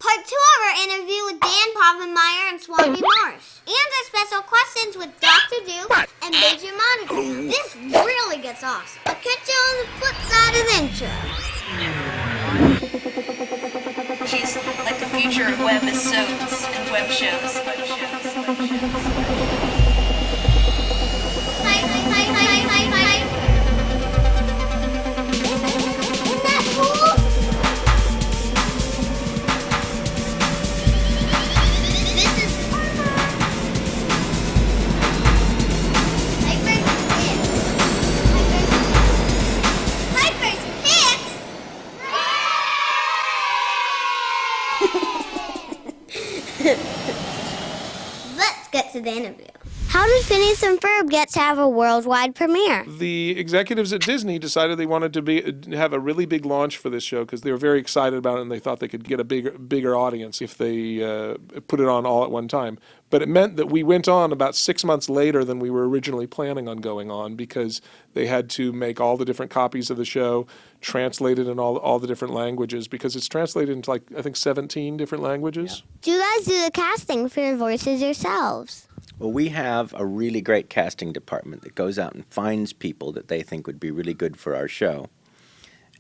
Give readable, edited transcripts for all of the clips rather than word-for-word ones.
Part 2 of our interview with Dan Povenmire and Swampy Marsh. And our special questions with Dr. Duke and Major Monogram. This really gets awesome. I'll catch you on the flip side of the intro. She's like the future of webisodes and web shows. Hi. Isn't that cool? This is PipersPicks. Let's get to the interview. How did Phineas and Ferb get to have a worldwide premiere? The executives at Disney decided they wanted to have a really big launch for this show because they were very excited about it and they thought they could get a bigger audience if they put it on all at one time. But it meant that we went on about 6 months later than we were originally planning on going on because they had to make all the different copies of the show, translated in all the different languages because it's translated into, like, I think 17 different languages. Do you guys do the casting for your voices yourselves? Well, we have a really great casting department that goes out and finds people that they think would be really good for our show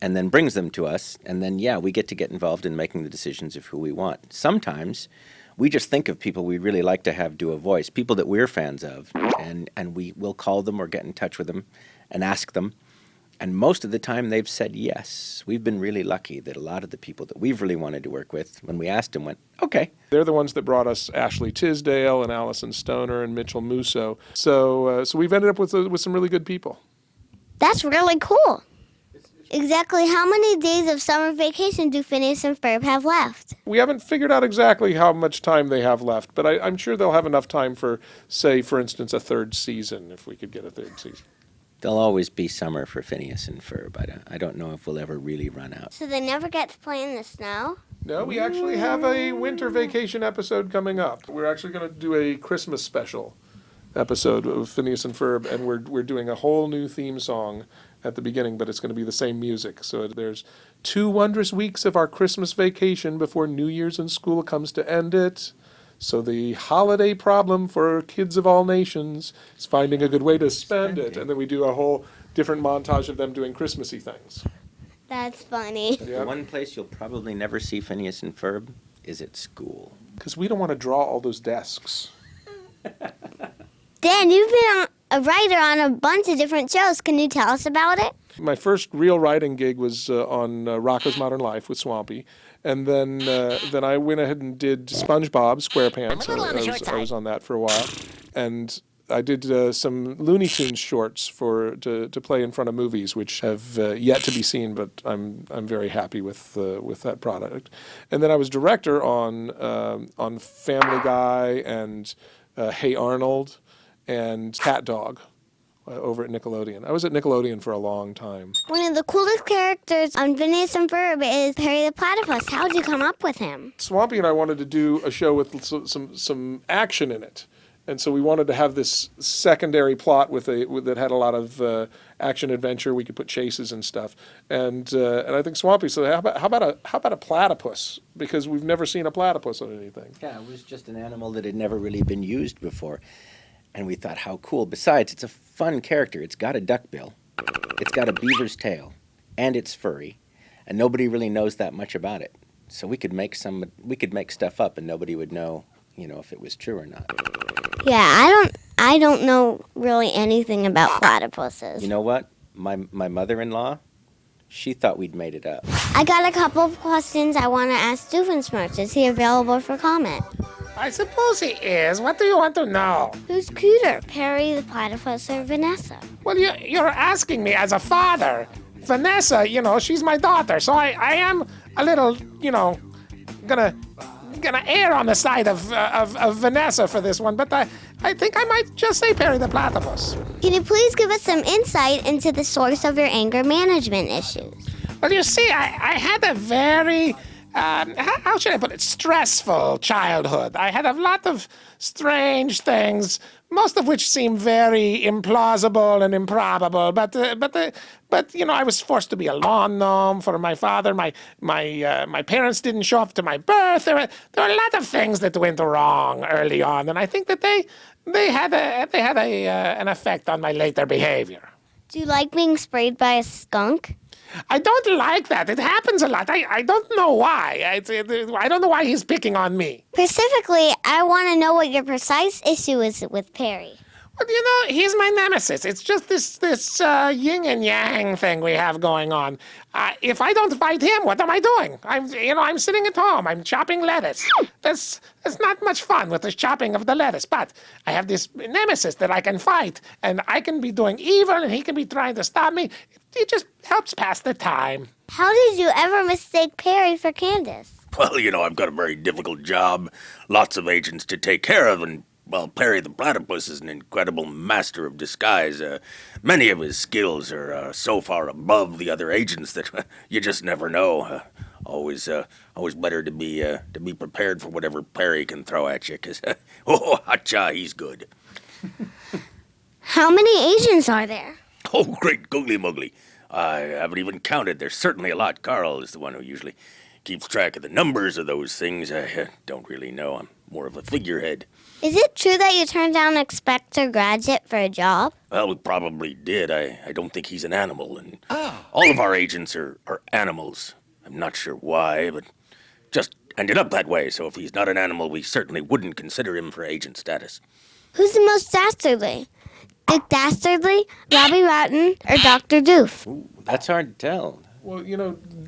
and then brings them to us. And then, we get involved in making the decisions of who we want. Sometimes we just think of people we'd really like to have do a voice, people that we're fans of, and we will call them or get in touch with them and ask them. And most of the time they've said yes. We've been really lucky that a lot of the people that we've really wanted to work with, when we asked them, went, okay. They're the ones that brought us Ashley Tisdale and Allison Stoner and Mitchell Musso. So we've ended up with some really good people. That's really cool. Exactly how many days of summer vacation do Phineas and Ferb have left? We haven't figured out exactly how much time they have left, but I'm sure they'll have enough time for, say, for instance, a third season, if we could get a third season. There'll always be summer for Phineas and Ferb. I don't know if we'll ever really run out. So they never get to play in the snow? No, we actually have a winter vacation episode coming up. We're actually going to do a Christmas special episode of Phineas and Ferb, and we're doing a whole new theme song at the beginning, but it's going to be the same music. So there's 2 wondrous weeks of our Christmas vacation before New Year's and school comes to end it. So the holiday problem for kids of all nations is finding a good way to spend it. And then we do a whole different montage of them doing Christmassy things. That's funny. Yeah. The one place you'll probably never see Phineas and Ferb is at school. Because we don't want to draw all those desks. Dan, you've been a writer on a bunch of different shows. Can you tell us about it? My first real writing gig was on Rocko's Modern Life with Swampy. And then I went ahead and did SpongeBob SquarePants. I was on that for a while. And I did some Looney Tunes shorts to play in front of movies, which have yet to be seen, but I'm very happy with that product. And then I was director on Family Guy and Hey Arnold and Cat Dog over at Nickelodeon. I was at Nickelodeon for a long time. One of the coolest characters on Phineas and Ferb is Perry the Platypus. How did you come up with him? Swampy and I wanted to do a show with some action in it. And so we wanted to have this secondary plot that had a lot of action adventure. We could put chases and stuff. And I think Swampy said, how about a platypus? Because we've never seen a platypus on anything. Yeah, it was just an animal that had never really been used before. And we thought, how cool. Besides, it's a fun character. It's got a duck bill. It's got a beaver's tail. And it's furry. And nobody really knows that much about it. So we could make stuff up and nobody would know, if it was true or not. Yeah, I don't know really anything about platypuses. You know what? My mother-in-law, she thought we'd made it up. I got a couple of questions I want to ask Doofenshmirtz. Is he available for comment? I suppose he is. What do you want to know? Who's cuter, Perry the Platypus or Vanessa? Well, you're asking me as a father. Vanessa, she's my daughter, so I am a little, gonna err on the side of Vanessa for this one, but I think I might just say Perry the Platypus. Can you please give us some insight into the source of your anger management issues? Well, you see, I had a very, how should I put it, stressful childhood. I had a lot of strange things, most of which seem very implausible and improbable. But I was forced to be a lawn gnome for my father. My parents didn't show up to my birth. There were a lot of things that went wrong early on, and I think that they had an effect on my later behavior. Do you like being sprayed by a skunk? I don't like that. It happens a lot. I don't know why. I don't know why he's picking on me. Specifically, I want to know what your precise issue is with Perry. Well, he's my nemesis. It's just this yin and yang thing we have going on. If I don't fight him, what am I doing? I'm sitting at home. I'm chopping lettuce. That's not much fun with the chopping of the lettuce. But I have this nemesis that I can fight, and I can be doing evil, and he can be trying to stop me. It just helps pass the time. How did you ever mistake Perry for Candice? Well, I've got a very difficult job, lots of agents to take care of, and, well, Perry the Platypus is an incredible master of disguise. Many of his skills are so far above the other agents that you just never know. Always better to be prepared for whatever Perry can throw at you, because, hotcha, he's good. How many agents are there? Oh, great googly muggly. I haven't even counted. There's certainly a lot. Carl is the one who usually keeps track of the numbers of those things. I don't really know. I'm more of a figurehead. Is it true that you turned down Inspector Gadget for a job? Well, we probably did. I don't think he's an animal, and all of our agents are animals. I'm not sure why, but just ended up that way. So if he's not an animal, we certainly wouldn't consider him for agent status. Who's the most dastardly? Dick Dastardly, Robbie Rotten, or Dr. Doof? Ooh, that's hard to tell. Well,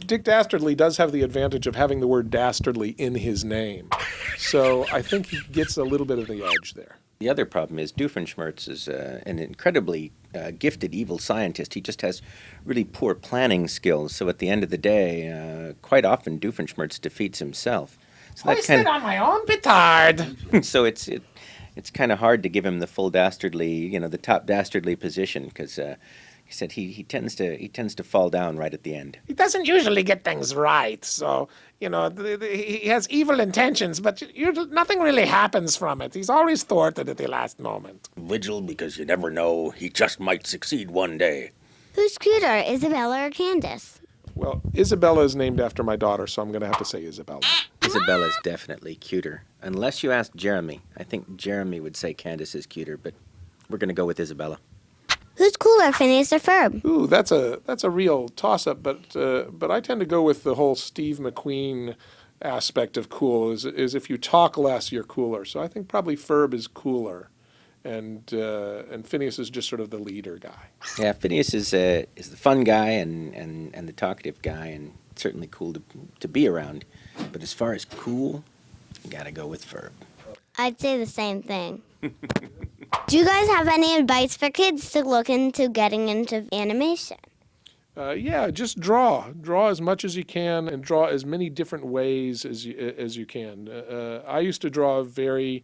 Dick Dastardly does have the advantage of having the word dastardly in his name. So I think he gets a little bit of the edge there. The other problem is Doofenshmirtz is an incredibly gifted evil scientist. He just has really poor planning skills. So at the end of the day, quite often Doofenshmirtz defeats himself. So Hoisted on my own petard. So it's kind of hard to give him the full dastardly, the top dastardly position, because he said he tends to fall down right at the end. He doesn't usually get things right, so he has evil intentions, but nothing really happens from it. He's always thwarted at the last moment. Vigil, because you never know. He just might succeed one day. Who's cuter, Isabella or Candice? Well, Isabella is named after my daughter, so I'm going to have to say Isabella. Isabella's definitely cuter. Unless you ask Jeremy. I think Jeremy would say Candice is cuter, but we're going to go with Isabella. Who's cooler, Phineas or Ferb? Ooh, that's a real toss-up, but I tend to go with the whole Steve McQueen aspect of cool. Is if you talk less, you're cooler. So I think probably Ferb is cooler, and Phineas is just sort of the leader guy. Yeah, Phineas is the fun guy and the talkative guy, and certainly cool to be around. But as far as cool, you gotta go with Ferb. I'd say the same thing. Do you guys have any advice for kids to look into getting into animation? Yeah, just draw. Draw as much as you can, and draw as many different ways as you can. I used to draw very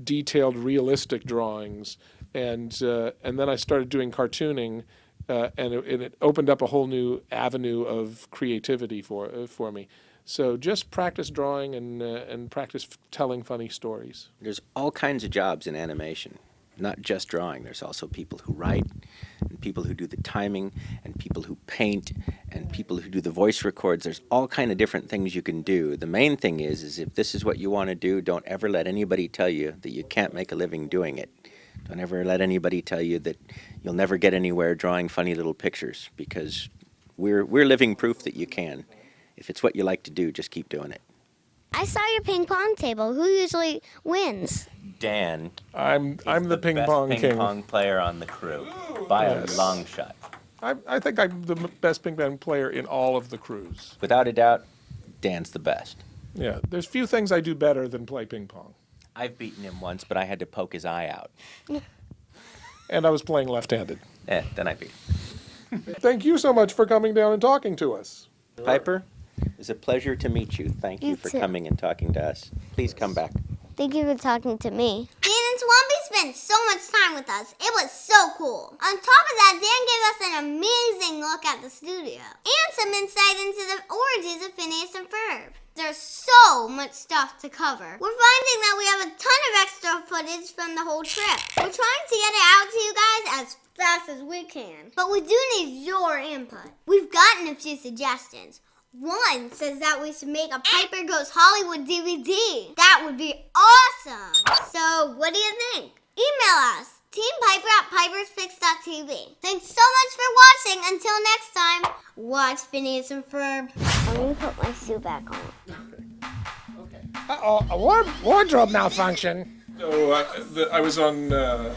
detailed, realistic drawings, and then I started doing cartooning, and it opened up a whole new avenue of creativity for me. So just practice drawing and practice telling funny stories. There's all kinds of jobs in animation, not just drawing. There's also people who write, and people who do the timing, and people who paint, and people who do the voice records. There's all kind of different things you can do. The main thing is if this is what you want to do, don't ever let anybody tell you that you can't make a living doing it. Don't ever let anybody tell you that you'll never get anywhere drawing funny little pictures, because we're living proof that you can. If it's what you like to do, just keep doing it. I saw your ping pong table. Who usually wins? Dan. I'm the ping pong king. Ping pong player on the crew by Yes. a long shot. I think I'm the best ping pong player in all of the crews. Without a doubt, Dan's the best. Yeah, there's few things I do better than play ping pong. I've beaten him once, but I had to poke his eye out. And I was playing left-handed. Then I beat him. Thank you so much for coming down and talking to us. Piper, it's a pleasure to meet you. Thank you You for too. coming and talking to us. Please come back. Thank you for talking to me. Dan and Swampy spent so much time with us. It was so cool. On top of that, Dan gave us an amazing look at the studio and some insight into the origins of Phineas and Ferb. There's so much stuff to cover. We're finding that we have a ton of extra footage from the whole trip. We're trying to get it out to you guys as fast as we can. But we do need your input. We've gotten a few suggestions. One says that we should make a Piper Goes Hollywood DVD. That would be awesome. So what do you think? Email us, teampiper@piperspicks.tv. Thanks so much for watching. Until next time, watch Phineas and Ferb. I'm going to put my suit back on. Uh-oh, a wardrobe malfunction. So I was in a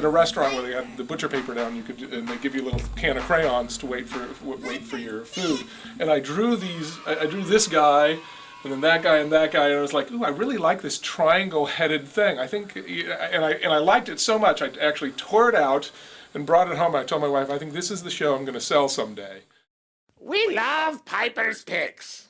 restaurant where they had the butcher paper down. And they give you a little can of crayons to wait for your food. And I drew this guy, and then that guy and that guy, and I was like, ooh, I really like this triangle-headed thing. I think, and I liked it so much, I actually tore it out and brought it home. I told my wife, I think this is the show I'm going to sell someday. We love Piper's Picks.